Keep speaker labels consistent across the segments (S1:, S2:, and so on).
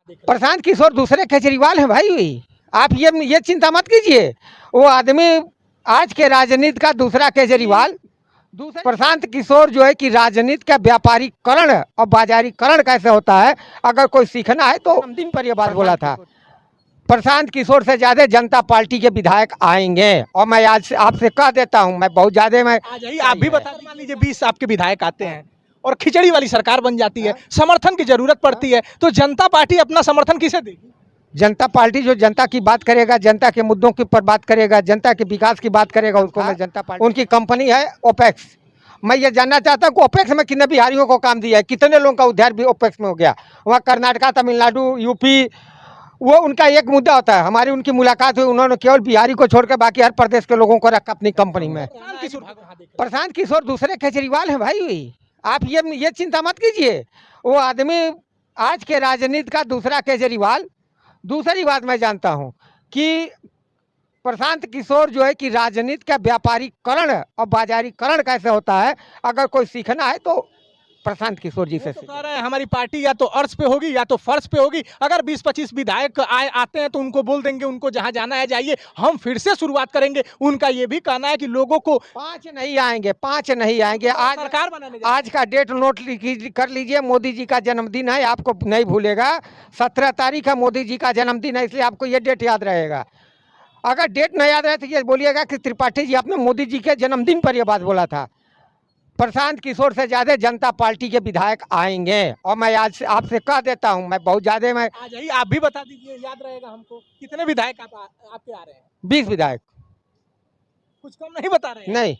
S1: प्रशांत किशोर दूसरे केजरीवाल हैं भाई। आप ये चिंता मत कीजिए। वो आदमी आज के राजनीति का दूसरा केजरीवाल। दूसरा प्रशांत किशोर जो है कि राजनीति का व्यापारीकरण और बाजारीकरण कैसे होता है, अगर कोई सीखना है तो जन्मदिन पर यह बात बोला था। प्रशांत किशोर से ज्यादा जनता पार्टी के विधायक आएंगे, और मैं आज आपसे कह देता हूं, मैं बहुत ज्यादा मैं
S2: आप भी बता मान लीजिए 20 आपके विधायक आते हैं और खिचड़ी वाली सरकार बन जाती है, समर्थन की जरूरत पड़ती है, तो जनता पार्टी अपना समर्थन किसे देगी?
S1: जनता पार्टी जो जनता की बात करेगा, जनता के मुद्दों के ऊपर बात करेगा, जनता के विकास की बात करेगा, उसको मैं जनता पार्टी। उनकी कंपनी है ओपेक्स। मैं ये जानना चाहता हूँ कि ओपेक्स में कितने बिहारियों को काम दिया है, कितने लोगों का उद्धार भी ओपेक्स में हो गया। वहाँ कर्नाटका, तमिलनाडु, यूपी, वो उनका एक मुद्दा होता है। हमारी उनकी मुलाकात हुई, उन्होंने केवल बिहारी को छोड़कर बाकी हर प्रदेश के लोगों को रखा अपनी कंपनी में। प्रशांत किशोर दूसरे केजरीवाल हैं भाई। आप ये चिंता मत कीजिए। वो आदमी आज के राजनीति का दूसरा केजरीवाल। दूसरी बात मैं जानता हूं कि प्रशांत किशोर जो है कि राजनीति का व्यापारीकरण और बाजारीकरण कैसे होता है, अगर कोई सीखना है तो प्रशांत किशोर जी से
S2: तो कह रहे हैं हमारी पार्टी या तो अर्श पे होगी या तो फर्श पे होगी। अगर 20-25 विधायक आते हैं तो उनको बोल देंगे उनको जहां जाना है जाइए, हम फिर से शुरुआत करेंगे। उनका ये भी कहना है कि लोगों को
S1: 5 नहीं आएंगे, 5 नहीं आएंगे। आज
S2: सरकार बनाने
S1: आज का डेट नोट कर लीजिए। मोदी जी का जन्मदिन है, आपको नहीं भूलेगा। 17 तारीख है मोदी जी का जन्मदिन है, इसलिए आपको ये डेट याद रहेगा। अगर डेट नहीं याद रहे तो ये बोलिएगा कि त्रिपाठी जी आपने मोदी जी के जन्मदिन पर यह बात बोला था। प्रशांत किशोर से ज्यादा जनता पार्टी के विधायक आएंगे, और मैं आज आपसे कह देता हूं, मैं बहुत ज्यादा मैं
S2: आप भी बता दीजिए, याद रहेगा हमको। कितने विधायक आपके आ रहे हैं?
S1: 20 विधायक।
S2: कुछ कम नहीं बता रहे हैं?
S1: नहीं,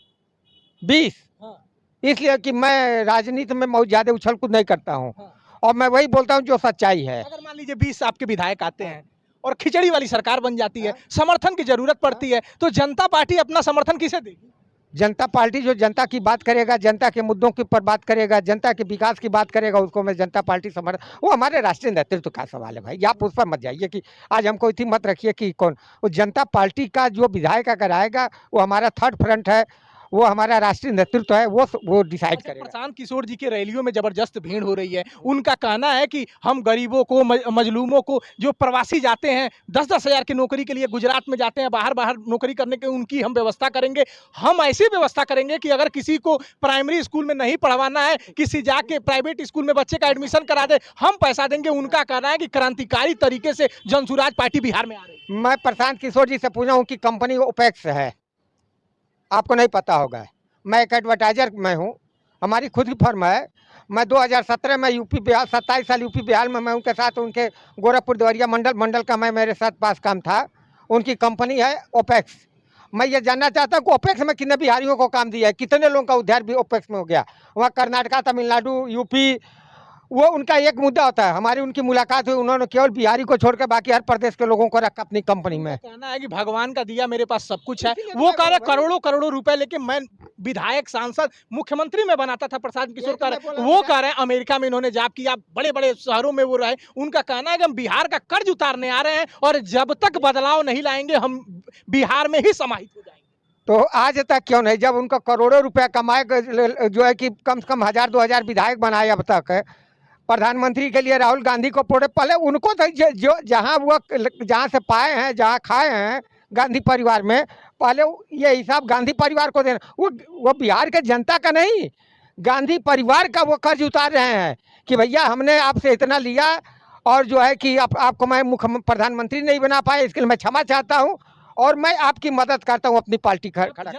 S1: 20।
S2: हाँ।
S1: इसलिए कि मैं राजनीति में बहुत ज्यादा उछल कूद नहीं करता हूं।
S2: हाँ।
S1: और मैं वही बोलता हूं जो सच्चाई है।
S2: अगर मान लीजिए 20 आपके विधायक आते हैं और खिचड़ी वाली सरकार बन जाती है, समर्थन की जरूरत पड़ती है, तो जनता पार्टी अपना समर्थन किसे देगी?
S1: जनता पार्टी जो जनता की बात करेगा, जनता के मुद्दों के ऊपर बात करेगा, जनता के विकास की बात करेगा, उसको मैं जनता पार्टी समर्थन। वो हमारे राष्ट्रीय नेतृत्व का सवाल है भाई। आप उस पर मत जाइए कि आज हमको इतनी मत रखिए कि कौन। वो जनता पार्टी का जो विधायक अगर आएगा, वो हमारा थर्ड फ्रंट है, वो हमारा राष्ट्रीय नेतृत्व है, वो डिसाइड करेगा।
S2: प्रशांत किशोर जी के रैलियों में जबरदस्त भीड़ हो रही है। उनका कहना है कि हम गरीबों को, मजलूमों को, जो प्रवासी जाते हैं 10-10 हज़ार की नौकरी के लिए गुजरात में जाते हैं, बाहर नौकरी करने के, उनकी हम व्यवस्था करेंगे। हम ऐसी व्यवस्था करेंगे कि अगर किसी को प्राइमरी स्कूल में नहीं पढ़वाना है, किसी जाके प्राइवेट स्कूल में बच्चे का एडमिशन करा दे, हम पैसा देंगे। उनका कहना है कि क्रांतिकारी तरीके से जनसुराज पार्टी बिहार में आ रही है।
S1: मैं प्रशांत किशोर जी से पूछा हूँ कि कंपनी ओपेक्स है, आपको नहीं पता होगा। मैं एक एडवर्टाइजर में हूँ, हमारी खुद की फर्म है। मैं 2017 में यूपी बिहार, 27 साल यूपी बिहार में मैं उनके साथ, उनके गोरखपुर देवरिया मंडल का मैं मेरे साथ पास काम था। उनकी कंपनी है ओपेक्स। मैं ये जानना चाहता हूँ कि ओपेक्स में कितने बिहारियों को काम दिया है, कितने लोगों का उद्धार भी ओपेक्स में हो गया। वहाँ कर्नाटका, तमिलनाडु, यूपी, वो उनका एक मुद्दा होता है। हमारी उनकी मुलाकात हुई, उन्होंने केवल बिहारी को छोड़कर बाकी हर प्रदेश के लोगों को रखा अपनी कंपनी में।
S2: कहना है कि भगवान का दिया, मेरे पास सब कुछ है। वो कह रहे करोड़ों रुपए लेके मैं विधायक, सांसद, मुख्यमंत्री में बनाता था। प्रशांत किशोर कह रहे, वो कह रहे हैं अमेरिका में इन्होंने जॉब किया, बड़े शहरों में वो रहे। उनका कहना है कि हम बिहार का कर्ज उतारने आ रहे हैं, और जब तक बदलाव नहीं लाएंगे हम बिहार में ही समाहित हो जाएंगे।
S1: तो आज तक क्यों नहीं, जब उनका करोड़ों रुपया कमाए, जो है कि कम से कम 1000-2000 विधायक बनाए अब तक है। प्रधानमंत्री के लिए राहुल गांधी को पहले उनको तो जो जहाँ से पाए हैं, जहाँ खाए हैं गांधी परिवार में, पहले ये हिसाब गांधी परिवार को देना। वो बिहार के जनता का नहीं, गांधी परिवार का वो कर्ज उतार रहे हैं कि भैया हमने आपसे इतना लिया, और जो है कि आपको मैं प्रधानमंत्री नहीं बना पाया, इसके लिए मैं क्षमा चाहता हूँ, और मैं आपकी मदद करता हूँ अपनी पार्टी खड़ा।